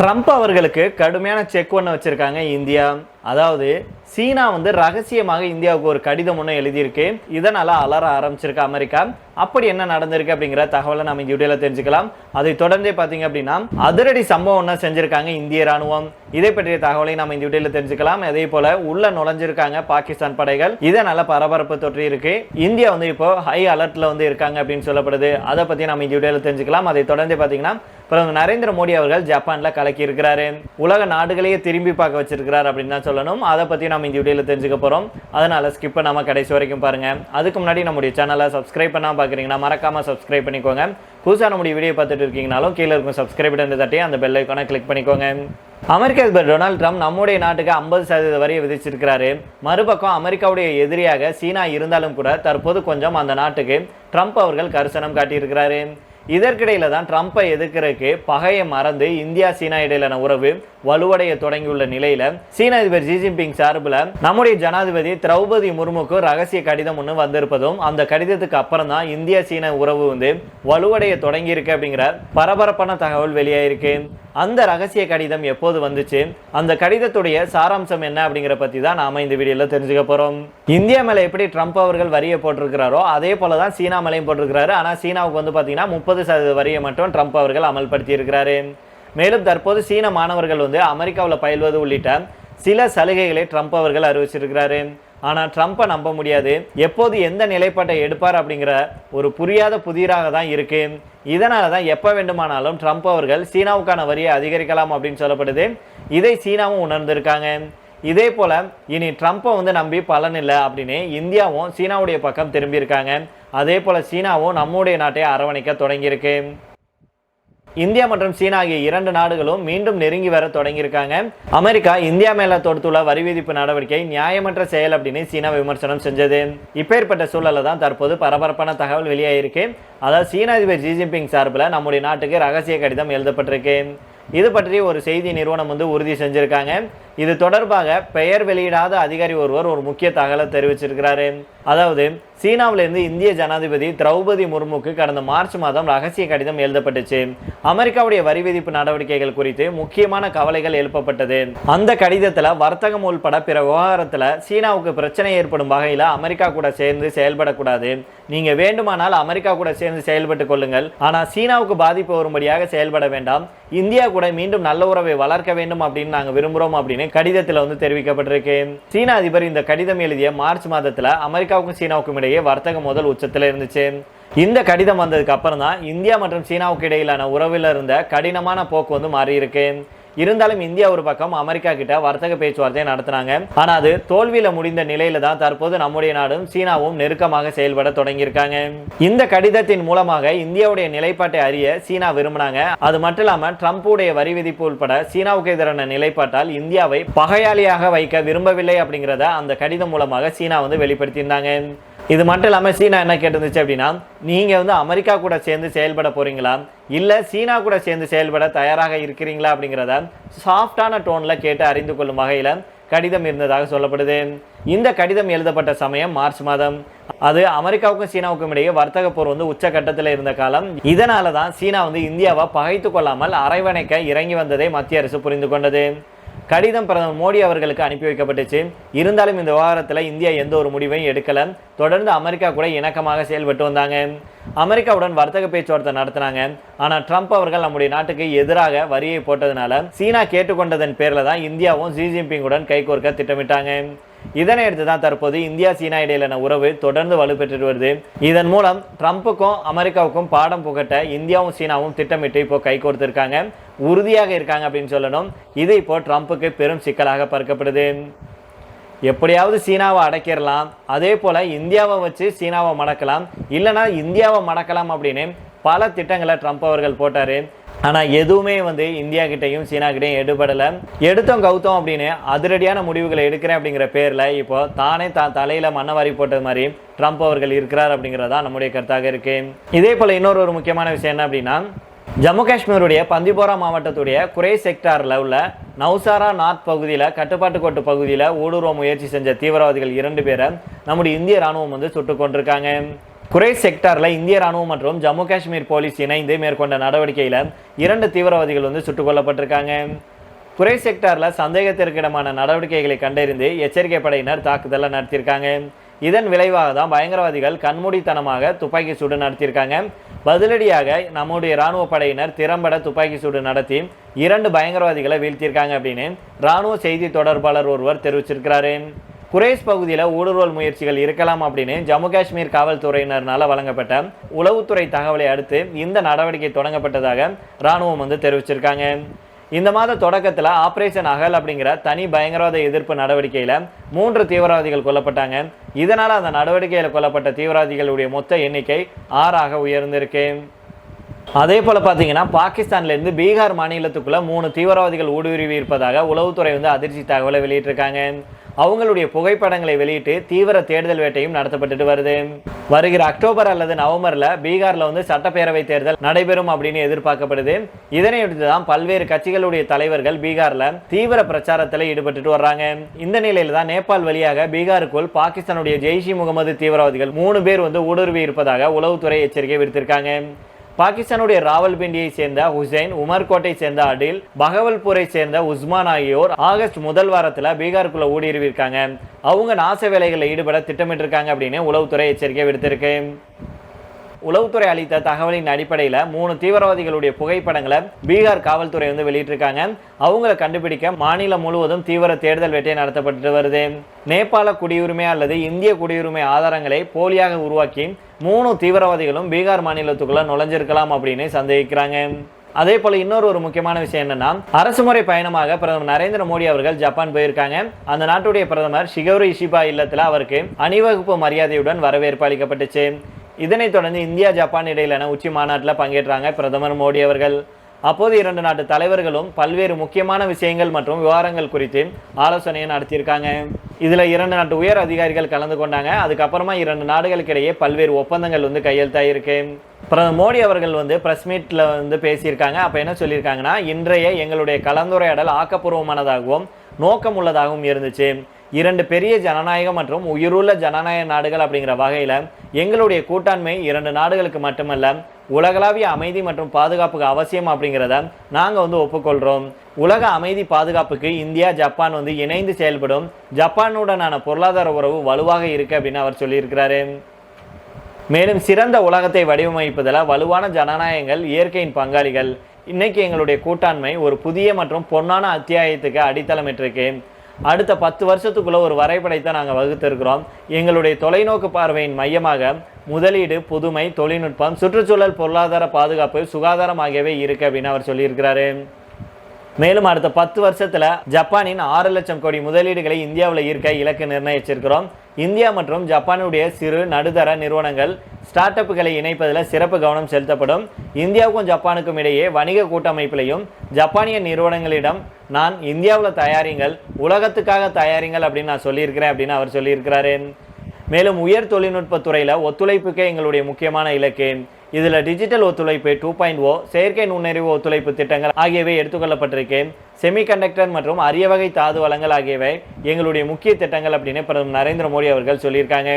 Trump அவர்களுக்கு கடுமையான check ஒன்று வச்சிருக்காங்க இந்தியா. அதாவது சீனா ரகசியமாக இந்தியாவுக்கு ஒரு கடிதம் ஒன்று எழுதியிருக்கு. இதனால அலற ஆரம்பிச்சிருக்கு அமெரிக்கா. அப்படி என்ன நடந்திருக்கு அப்படிங்கிற தகவலை நம்ம இந்த வீடியோல தெரிஞ்சுக்கலாம். அதை தொடர்ந்தே பார்த்தீங்க அப்படின்னா அதிரடி சம்பவம் ஒன்று செஞ்சிருக்காங்க இந்திய ராணுவம். இதை பற்றிய தகவலை நம்ம இந்த வீடியோல தெரிஞ்சுக்கலாம். அதே போல உள்ள நுழைஞ்சிருக்காங்க பாகிஸ்தான் படைகள். இதனால பரபரப்பு தொற்றி இருக்கு. இந்தியா இப்போ ஹை அலர்ட்ல இருக்காங்க அப்படின்னு சொல்லப்படுது. அதை பத்தி நம்ம இந்த வீடியோல தெரிஞ்சுக்கலாம். அதை தொடர்ந்து பார்த்தீங்கன்னா பிரதமர் நரேந்திர மோடி அவர்கள் ஜப்பான்ல கலக்கி இருக்கிறாரு. உலக நாடுகளையே திரும்பி பார்க்க வச்சிருக்கிறார் அப்படின்னு தான் சொல்லணும். அதை பத்தி நம்ம இந்த வீடியோல தெரிஞ்சுக்க போறோம். அதனால ஸ்கிப் பண்ணாம கடைசி வரைக்கும் பாருங்க. அதுக்கு முன்னாடி நம்முடைய சேனலை சப்ஸ்கிரைப் பண்ணாம பாக்குறீங்கன்னா மறக்காம சப்ஸ்கிரைப் பண்ணிக்கோங்க. புதுசா நம்முடைய வீடியோ பார்த்துட்டு இருக்கீங்கனாலும் கீழே இருக்கும் சப்ஸ்கிரைப் பட்டன் தட்டி அந்த பெல் ஐகானை கிளிக் பண்ணிக்கோங்க. அமெரிக்க அதிபர் டொனால்ட் ட்ரம்ப் நம்முடைய நாட்டுக்கு 50% வரையை விதிச்சிருக்கிறாரு. மறுபக்கம் அமெரிக்காவுடைய எதிரியாக சீனா இருந்தாலும் கூட தற்போது கொஞ்சம் அந்த நாட்டுக்கு ட்ரம்ப் அவர்கள் கரிசனம் காட்டியிருக்கிறாரு. இதற்கிடையில தான் ட்ரம்ப்பை எதிர்க்கிறதுக்கு பகையை மறந்து இந்தியா சீனா இடையிலான உறவு வலுவடைய தொடங்கியுள்ள நிலையில சீன அதிபர் ஜி ஜின்பிங் சார்பில் நம்முடைய ஜனாதிபதி திரௌபதி முர்முக்கு ரகசிய கடிதம் ஒன்று வந்திருப்பதும் அந்த கடிதத்துக்கு அப்புறம் தான் இந்தியா சீன உறவு வலுவடைய தொடங்கி இருக்கு அப்படிங்கிற பரபரப்பான தகவல் வெளியாயிருக்கு. அந்த ரகசிய கடிதம் எப்போது வந்துச்சு, அந்த கடிதத்துடைய சாராம்சம் என்ன அப்படிங்கிற பத்தி தான் நாம இந்த வீடியோல தெரிஞ்சுக்க போறோம். இந்தியா மேல எப்படி ட்ரம்ப் அவர்கள் வரியை போட்டிருக்கிறாரோ அதே போலதான் சீனா மேலையும் போட்டிருக்கிறாரு. ஆனா சீனாவுக்கு பாத்தீங்கன்னா 30% வரியை மட்டும் ட்ரம்ப் அவர்கள் அமல்படுத்தி இருக்கிறாரு. மேலும் தற்போது சீன மாணவர்கள் அமெரிக்காவில் பயில்வது உள்ளிட்ட சில சலுகைகளை ட்ரம்ப் அவர்கள் அறிவிச்சிருக்கிறாரு. ஆனா ட்ரம்ப்பை நம்ப முடியாது. எப்போது எந்த நிலைப்பாட்டை எடுப்பார் அப்படிங்கிற ஒரு புரியாத புதிராக தான் இருக்கு. இதனால தான் எப்போ வேண்டுமானாலும் ட்ரம்ப் அவர்கள் சீனாவுக்கான வரியை அதிகரிக்கலாம் அப்படின்னு சொல்லப்படுது. இதை சீனாவும் உணர்ந்திருக்காங்க. இதே போல இனி ட்ரம்ப்பை நம்பி பலன் இல்லை அப்படின்னு இந்தியாவும் சீனாவுடைய பக்கம் திரும்பி இருக்காங்க. அதே போல சீனாவும் நம்முடைய நாட்டை அரவணைக்க தொடங்கியிருக்கு. இந்தியா மற்றும் சீனா ஆகிய இரண்டு நாடுகளும் மீண்டும் நெருங்கி வர தொடங்கியிருக்காங்க. அமெரிக்கா இந்தியா மேல தொடுத்துள்ள வரி விதிப்பு நடவடிக்கை நியாயமற்ற செயல் அப்படின்னு சீனா விமர்சனம் செஞ்சது. இப்பேற்பட்ட சூழல்ல தான் தற்போது பரபரப்பான தகவல் வெளியாயிருக்கு. அதாவது சீன அதிபர் ஜி ஜின்பிங் சார்பில் நம்முடைய நாட்டுக்கு ரகசிய கடிதம் எழுதப்பட்டிருக்கு. இது பற்றி ஒரு செய்தி நிறுவனம் உறுதி செஞ்சிருக்காங்க. இது தொடர்பாக பெயர் வெளியிடாத அதிகாரி ஒருவர் ஒரு முக்கிய தகவலை தெரிவிச்சிருக்கிறாரு. அதாவது சீனாவிலிருந்து இந்திய ஜனாதிபதி திரௌபதி முர்முக்கு கடந்த மார்ச் மாதம் ரகசிய கடிதம் எழுதப்பட்டுச்சு. அமெரிக்காவுடைய வரி விதிப்பு நடவடிக்கைகள் குறித்து முக்கியமான கவலைகள் எழுப்பப்பட்டது. அந்த கடிதத்துல வர்த்தகம் உள்பட பிற விவகாரத்துல சீனாவுக்கு பிரச்சனை ஏற்படும் வகையில அமெரிக்கா கூட சேர்ந்து செயல்படக்கூடாது. நீங்க வேண்டுமானால் அமெரிக்கா கூட சேர்ந்து செயல்பட்டு கொள்ளுங்கள், ஆனா சீனாவுக்கு பாதிப்பு வரும்படியாக செயல்பட வேண்டாம். இந்தியா கூட மீண்டும் நல்ல உறவை வளர்க்க வேண்டும் அப்படின்னு நாங்க விரும்புறோம் அப்படின்னு கடிதத்தில் தெரிவிக்கப்பட்டிருக்கு. சீன அதிபர் இந்த கடிதம் எழுதிய மார்ச் மாதத்துல அமெரிக்காவுக்கும் சீனாவுக்கும் இடையே வர்த்தக மோதல் உச்சத்தில் இருந்துச்சு. இந்த கடிதம் வந்ததுக்கு அப்புறம் தான் இந்தியா மற்றும் சீனாவுக்கு இடையிலான உறவில் இருந்த கடினமான போக்கு மாறி இருக்கு. இருந்தாலும் இந்தியா ஒரு பக்கம் அமெரிக்கா கிட்ட வர்த்தக பேச்சுவார்த்தை நடத்தினாங்க. ஆனா அது தோல்வியில முடிந்த நிலையில தான் தற்போது நம்முடைய நாடும் சீனாவும் நெருக்கமாக செயல்பட தொடங்கியிருக்காங்க. இந்த கடிதத்தின் மூலமாக இந்தியாவுடைய நிலைப்பாட்டை அறிய சீனா விரும்பினாங்க. அது மட்டும் இல்லாம ட்ரம்புடைய வரி விதிப்பு உட்பட சீனாவுக்கு எதிரான நிலைப்பாட்டால் இந்தியாவை பகையாளியாக வைக்க விரும்பவில்லை அப்படிங்கிறத அந்த கடிதம் மூலமாக சீனா வெளிப்படுத்தியிருந்தாங்க. இது மட்டும் இல்லாமல் சீனா என்ன கேட்டிருந்துச்சு அப்படின்னா, நீங்கள் அமெரிக்கா கூட சேர்ந்து செயல்பட போறீங்களா, இல்லை சீனா கூட சேர்ந்து செயல்பட தயாராக இருக்கிறீங்களா அப்படிங்கிறத சாஃப்டான டோனில் கேட்டு அறிந்து கொள்ளும் வகையில் கடிதம் இருந்ததாக சொல்லப்படுது. இந்த கடிதம் எழுதப்பட்ட சமயம் மார்ச் மாதம். அது அமெரிக்காவுக்கும் சீனாவுக்கும் இடையே வர்த்தக போர் உச்சகட்டத்தில் இருந்த காலம். இதனால தான் சீனா இந்தியாவை பகைத்து கொள்ளாமல் அரவணைக்க இறங்கி வந்ததை மத்திய அரசு புரிந்து கொண்டது. கடிதம் பிரதமர் மோடி அவர்களுக்கு அனுப்பி வைக்கப்பட்டுச்சு. இருந்தாலும் இந்த விவகாரத்தில் இந்தியா எந்த ஒரு முடிவையும் எடுக்கல. தொடர்ந்து அமெரிக்கா கூட இணக்கமாக செயல்பட்டு வந்தாங்க. அமெரிக்காவுடன் வர்த்தக பேச்சுவார்த்தை நடத்தினாங்க. ஆனால் ட்ரம்ப் அவர்கள் நம்முடைய நாட்டுக்கு எதிராக வரியை போட்டதுனால சீனா கேட்டுக்கொண்டதன் பேர்ல தான் இந்தியாவும் ஜி ஜின்பிங்குடன் கைகோர்க்க திட்டமிட்டாங்க. இதனை அடுத்து தான் தற்போது இந்தியா சீனா இடையிலான உறவு தொடர்ந்து வலுப்பெற்று வருது. இதன் மூலம் ட்ரம்ப்புக்கும் அமெரிக்காவுக்கும் பாடம் புகட்ட இந்தியாவும் சீனாவும் திட்டமிட்டு இப்போ கைகோர்த்திருக்காங்க, உறுதியாக இருக்காங்க அப்படின்னு சொல்லணும். இது இப்போ ட்ரம்ப்புக்கு பெரும் சிக்கலாக பார்க்கப்படுது. எப்படியாவது சீனாவை அடக்கிடலாம், அதே போல இந்தியாவை வச்சு சீனாவை மடக்கலாம், இல்லைனா இந்தியாவை மடக்கலாம் அப்படின்னு பல திட்டங்களை ட்ரம்ப் அவர்கள் போட்டாரு. ஆனால் எதுவுமே இந்தியா கிட்டையும் சீனா கிட்டையும் எடுபடலை. எடுத்தோம் கவுத்தோம் அப்படின்னு அதிரடியான முடிவுகளை எடுக்கிறேன் அப்படிங்கிற பேரில் இப்போ தானே தலையில் மண்ணவாரி போட்டது மாதிரி ட்ரம்ப் அவர்கள் இருக்கிறார் அப்படிங்கிறதா நம்முடைய கருத்தாக இருக்கு. இதே போல் இன்னொரு முக்கியமான விஷயம் என்ன அப்படின்னா, ஜம்மு காஷ்மீருடைய பந்திபோரா மாவட்டத்துடைய குரே செக்டாரில் உள்ள நௌசாரா நார்த் பகுதியில் கட்டுப்பாட்டு கோட்டு பகுதியில் ஊடுருவ முயற்சி செஞ்ச தீவிரவாதிகள் 2 பேரை நம்முடைய இந்திய ராணுவம் சுட்டுக் கொண்டிருக்காங்க. குரேஷ் செக்டாரில் இந்திய ராணுவம் மற்றும் ஜம்மு காஷ்மீர் போலீஸ் இணைந்து மேற்கொண்ட நடவடிக்கையில் 2 தீவிரவாதிகள் வந்து சுட்டுக் கொல்லப்பட்டிருக்காங்க. குரேஷ் செக்டாரில் சந்தேகத்திற்கிடமான நடவடிக்கைகளை கண்டறிந்து எச்சரிக்கை படையினர் தாக்குதலை நடத்தியிருக்காங்க. இதன் விளைவாக தான் பயங்கரவாதிகள் கண்மூடித்தனமாக துப்பாக்கி சூடு நடத்தியிருக்காங்க. பதிலடியாக நம்முடைய இராணுவ படையினர் திறம்பட துப்பாக்கி சூடு நடத்தி 2 பயங்கரவாதிகளை வீழ்த்தியிருக்காங்க அப்படின்னு இராணுவ செய்தி தொடர்பாளர் ஒருவர் தெரிவிச்சிருக்கிறாரு. குரேஷ் பகுதியில் ஊடுருவல் முயற்சிகள் இருக்கலாம் அப்படின்னு ஜம்மு காஷ்மீர் காவல்துறையினரால் வழங்கப்பட்ட உளவுத்துறை தகவலை அடுத்து இந்த நடவடிக்கை தொடங்கப்பட்டதாக இராணுவம் வந்து தெரிவிச்சிருக்காங்க. இந்த மாத தொடக்கத்தில் ஆபரேஷன் அகல் அப்படிங்கிற தனி பயங்கரவாத எதிர்ப்பு நடவடிக்கையில் 3 தீவிரவாதிகள் கொல்லப்பட்டாங்க. இதனால் அந்த நடவடிக்கையில் கொல்லப்பட்ட தீவிரவாதிகளுடைய மொத்த எண்ணிக்கை 6ஆக உயர்ந்திருக்கு. அதே போல் பார்த்தீங்கன்னா பாகிஸ்தான்லேருந்து பீகார் மாநிலத்துக்குள்ள 3 தீவிரவாதிகள் ஊடுருவி இருப்பதாக உளவுத்துறை வந்து அதிர்ச்சி தகவலை வெளியிட்டிருக்காங்க. அவங்களுடைய புகைப்படங்களை வெளியிட்டு தீவிர தேடுதல் வேட்டையும் நடத்தப்பட்டு வருது. வருகிற அக்டோபர் அல்லது நவம்பரில் பீகாரில் வந்து சட்டப்பேரவை தேர்தல் நடைபெறும் அப்படின்னு எதிர்பார்க்கப்படுது. இதனையடுத்து தான் பல்வேறு கட்சிகளுடைய தலைவர்கள் பீகாரில் தீவிர பிரச்சாரத்தில் ஈடுபட்டு வர்றாங்க. இந்த நிலையில் தான் நேபாள் வழியாக பீகாருக்குள் பாகிஸ்தானுடைய ஜெய்ஷ் இ முகமது தீவிரவாதிகள் 3 பேர் வந்து ஊடுருவி இருப்பதாக உளவுத்துறை எச்சரிக்கை விடுத்திருக்காங்க. பாகிஸ்தானுடைய ராவல்பிண்டியை சேர்ந்த ஹுசைன், உமர்கோட்டை சேர்ந்த அடில், பகவல்பூரை சேர்ந்த உஸ்மான் ஆகியோர் ஆகஸ்ட் முதல் வாரத்தில் பீகாருக்குள்ள ஊடுருவிருக்காங்க. அவங்க நாச வேலைகளில் ஈடுபட திட்டமிட்டிருக்காங்க அப்படின்னு உளவுத்துறை எச்சரிக்கை விடுத்திருக்கு. உளவுத்துறை அளித்த தகவலின் அடிப்படையில் 3 தீவிரவாதிகளுடைய புகைப்படங்களை பீகார் காவல்துறை வந்து வெளியிட்டிருக்காங்க. அவங்களை கண்டுபிடிக்க மாநிலம் முழுவதும் தீவிர தேடுதல் வேட்டை நடத்தப்பட்டு வருது. நேபாள குடியுரிமை அல்லது இந்திய குடியுரிமை ஆதாரங்களை போலியாக உருவாக்கி 3 தீவிரவாதிகளும் பீகார் மாநிலத்துக்குள்ள நுழைஞ்சிருக்கலாம் அப்படின்னு சந்தேகிக்கிறாங்க. அதே போல இன்னொரு முக்கியமான விஷயம் என்னன்னா, அரசுமுறை பயணமாக பிரதமர் நரேந்திர மோடி அவர்கள் ஜப்பான் போயிருக்காங்க. அந்த நாட்டுடைய பிரதமர் ஷிகோரு இஷிபா இல்லத்தில் அவருக்கு அணிவகுப்பு மரியாதையுடன் வரவேற்பு அளிக்கப்பட்டுச்சு. இதனைத் தொடர்ந்து இந்தியா ஜப்பான் இடையிலான உச்சி மாநாட்டில் பங்கேற்றாங்க பிரதமர் மோடி அவர்கள். அப்போது 2 நாட்டு தலைவர்களும் பல்வேறு முக்கியமான விஷயங்கள் மற்றும் விவகாரங்கள் குறித்து ஆலோசனையை நடத்தியிருக்காங்க. இதில் 2 நாட்டு உயர் அதிகாரிகள் கலந்து கொண்டாங்க. அதுக்கப்புறமா 2 நாடுகளுக்கு இடையே பல்வேறு ஒப்பந்தங்கள் வந்து கையெழுத்தாயிருக்கு. பிரதமர் மோடி அவர்கள் வந்து பிரஸ் மீட்டில் வந்து பேசியிருக்காங்க. அப்போ என்ன சொல்லியிருக்காங்கன்னா, இன்றைய எங்களுடைய கலந்துரையாடல் ஆக்கப்பூர்வமானதாகவும் நோக்கம் உள்ளதாகவும் இருந்துச்சு. 2 பெரிய ஜனநாயக மற்றும் உயிருள்ள ஜனநாயக நாடுகள் அப்படிங்கிற வகையில் எங்களுடைய கூட்டாண்மை 2 நாடுகளுக்கு மட்டுமல்ல, உலகளாவிய அமைதி மற்றும் பாதுகாப்புக்கு அவசியம் அப்படிங்கிறத நாங்கள் வந்து ஒப்புக்கொள்கிறோம். உலக அமைதி பாதுகாப்புக்கு இந்தியா ஜப்பான் வந்து இணைந்து செயல்படும். ஜப்பானுடனான பொருளாதார உறவு வலுவாக இருக்கு அப்படின்னு அவர் சொல்லியிருக்கிறாரு. மேலும் சிறந்த உலகத்தை வடிவமைப்பதில் வலுவான ஜனநாயகங்கள் இயற்கையின் பங்காளிகள். இன்னைக்கு எங்களுடைய கூட்டாண்மை ஒரு புதிய மற்றும் பொன்னான அத்தியாயத்துக்கு அடித்தளமிட்டிருக்கு. அடுத்த 10 வருஷத்துக்குள்ள ஒரு வரைபடத்தை நாங்கள் வகுத்திருக்கிறோம். எங்களுடைய தொலைநோக்கு பார்வையின் மையமாக முதலீடு, புதுமை, தொழில்நுட்பம், சுற்றுச்சூழல், பொருளாதார பாதுகாப்பு, சுகாதாரம் ஆகியவை இருக்கு அப்படின்னு அவர் சொல்லியிருக்கிறாரு. மேலும் அடுத்த 10 வருஷத்துல ஜப்பானின் 6 லட்சம் கோடி முதலீடுகளை இந்தியாவில் ஈர்க்க இலக்கு நிர்ணயிச்சிருக்கிறோம். இந்தியா மற்றும் ஜப்பானுடைய சிறு நடுத்தர நிறுவனங்கள் ஸ்டார்ட் அப்புகளை இணைப்பதில் சிறப்பு கவனம் செலுத்தப்படும். இந்தியாவுக்கும் ஜப்பானுக்கும் இடையே வணிக கூட்டமைப்பிலையும் ஜப்பானிய நிறுவனங்களிடம் நான் இந்தியாவில் தயாரிங்கள், உலகத்துக்காக தயாரிங்கள் அப்படின்னு நான் சொல்லியிருக்கிறேன் அப்படின்னு அவர் சொல்லியிருக்கிறாரு. மேலும் உயர் தொழில்நுட்பத்துறையில் ஒத்துழைப்புக்கே எங்களுடைய முக்கியமான இலக்கு. இதில் டிஜிட்டல் ஒத்துழைப்பு 2.0, செயற்கை நுண்ணறிவு ஒத்துழைப்பு திட்டங்கள் ஆகியவை எடுத்துக்கொள்ளப்பட்டிருக்கு. செமிகண்டக்டர் மற்றும் அரிய வகை தாது வளங்கள் ஆகியவை எங்களுடைய முக்கிய திட்டங்கள் அப்படின்னு பிரதமர் நரேந்திர மோடி அவர்கள் சொல்லியிருக்காங்க.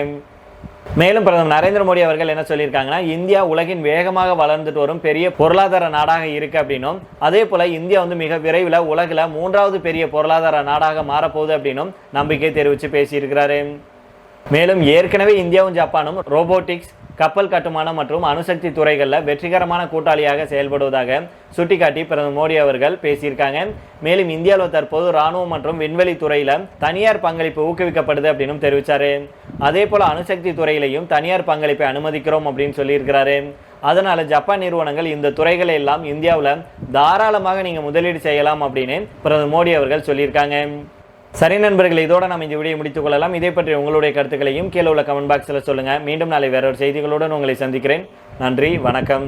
மேலும் பிரதமர் நரேந்திர மோடி அவர்கள் என்ன சொல்லியிருக்காங்கன்னா, இந்தியா உலகின் வேகமாக வளர்ந்துட்டு வரும் பெரிய பொருளாதார நாடாக இருக்கு அப்படின்னும், அதே போல இந்தியா வந்து மிக விரைவில் உலகில் 3வது பெரிய பொருளாதார நாடாக மாறப்போகுது அப்படின்னும் நம்பிக்கை தெரிவித்து பேசியிருக்கிறாரு. மேலும் ஏற்கனவே இந்தியாவும் ஜப்பானும் ரோபோட்டிக்ஸ், கப்பல் கட்டுமானம் மற்றும் அணுசக்தி துறைகளில் வெற்றிகரமான கூட்டாளியாக செயல்படுவதாக சுட்டிக்காட்டி பிரதமர் மோடி அவர்கள் பேசியிருக்காங்க. மேலும் இந்தியாவில் தற்போது இராணுவம் மற்றும் விண்வெளி துறையில் தனியார் பங்களிப்பு ஊக்குவிக்கப்படுது அப்படின்னு தெரிவித்தார். அதே போல் அணுசக்தி துறையிலையும் தனியார் பங்களிப்பை அனுமதிக்கிறோம் அப்படின்னு சொல்லியிருக்கிறாரு. அதனால் ஜப்பான் நிறுவனங்கள் இந்த துறைகளை எல்லாம் இந்தியாவில் தாராளமாக நீங்கள் முதலீடு செய்யலாம் அப்படின்னு பிரதமர் மோடி அவர்கள் சொல்லியிருக்காங்க. சரி நண்பர்கள், இதோட நம்ம இந்த வீடியோ முடித்துக் கொள்ளலாம். இதை பற்றி உங்களுடைய கருத்துக்களையும் கீழே உள்ள கமெண்ட் பாக்ஸில் சொல்லுங்கள். மீண்டும் நாளை வேறொரு செய்திகளுடன் உங்களை சந்திக்கிறேன். நன்றி, வணக்கம்.